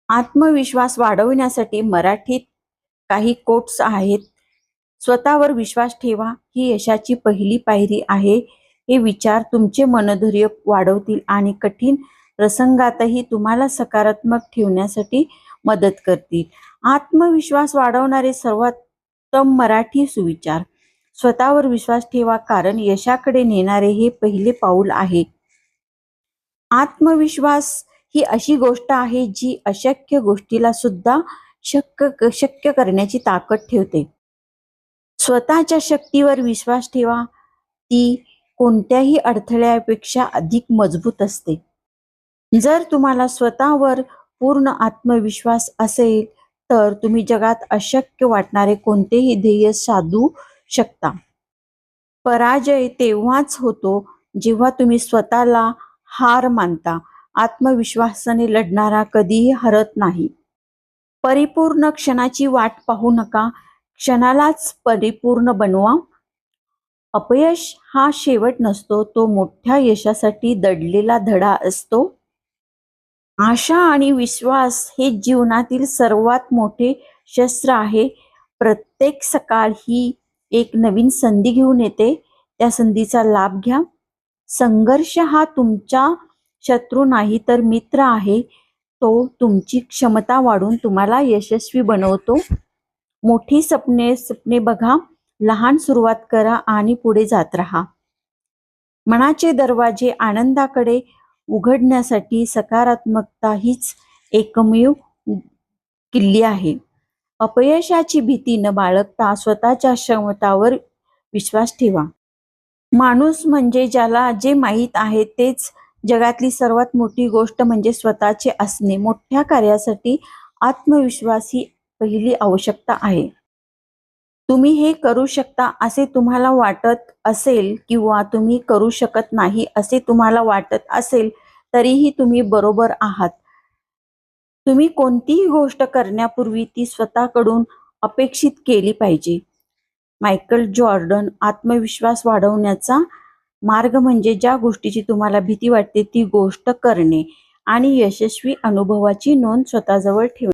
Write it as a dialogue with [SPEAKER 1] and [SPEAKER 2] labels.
[SPEAKER 1] आत्मविश्वास वाढवण्यासाठी मराठीत काही कोट्स आहेत. स्वतःवर विश्वास ठेवा ही यशाची पहिली पायरी आहे. हे विचार तुमचे मनोधैर्य वाढवतील आणि कठीण प्रसंगातही तुम्हाला सकारात्मक ठेवण्यासाठी मदत करतील. आत्मविश्वास वाढवणारे सर्वोत्तम मराठी सुविचार. स्वतःवर विश्वास ठेवा, कारण यशाकडे नेणारे हे पहिले पाऊल आहे. आत्मविश्वास ही अशी गोष्ट आहे जी अशक्य गोष्टीला सुद्धा शक्य करण्याची ताकद ठेवते. स्वतःच्या शक्तीवर विश्वास ठेवा, ती कोणत्याही अडथळ्यापेक्षा अधिक मजबूत असते. जर तुम्हाला स्वतःवर पूर्ण आत्मविश्वास असेल तर तुम्ही जगात अशक्य वाटणारे कोणतेही ध्येय साधू शकता. पराजय तेव्हाच होतो जेव्हा तुम्ही स्वतःला हार मानता. आत्मविश्वासाने लढणारा कधीही हरत नाही. परिपूर्ण क्षणाची वाट पाहू नका, क्षणालाच परिपूर्ण बनवा. अपयश हा शेवट नसतो, तो मोठ्या यशासाठी दडलेला धडा असतो. आशा आणि विश्वास हे जीवनातील सर्वात मोठे शस्त्र आहे. प्रत्येक सकाळ ही एक नवीन संधी घेऊन येते. त्या संधीचा लाभ घ्या. संघर्ष हा तुमचा शत्रू नाही तर मित्र आहे. तो तुमची क्षमता वाढवून तुम्हाला यशस्वी बनवतो. मोठी स्वप्ने बघा, लहान सुरुवात करा आणि पुढे जात राहा. मनाचे दरवाजे आनंदाकडे उघडण्यासाठी सकारात्मकता हीच एकमेव किल्ली आहे. अपयशाची भीती न बाळगता स्वतःच्या क्षमतावर विश्वास ठेवा. माणूस म्हणजे ज्याला जे माहीत आहे तेच. जगातली सर्वात मोठी गोष्ट म्हणजे स्वतःचे असणे. मोठ्या कार्यासाठी आत्मविश्वास ही पहिली आवश्यकता आहे. तुम्ही हे करू शकता असे तुम्हाला वाटत असेल किंवा तुम्ही करू शकत नाही असे तुम्हाला वाटत असेल तरीही तुम्ही बरोबर आहात. तुम्ही कोणतीही गोष्ट करण्यापूर्वी ती स्वतःकडून अपेक्षित केली पाहिजे. Michael Jordan. आत्मविश्वास वाढवण्याचा मार्ग म्हणजे ज्या गोष्टीची तुम्हाला भीती वाटते ती गोष्ट करणे आणि यशस्वी अनुभवाची नोंद स्वतःजवळ ठेवणे.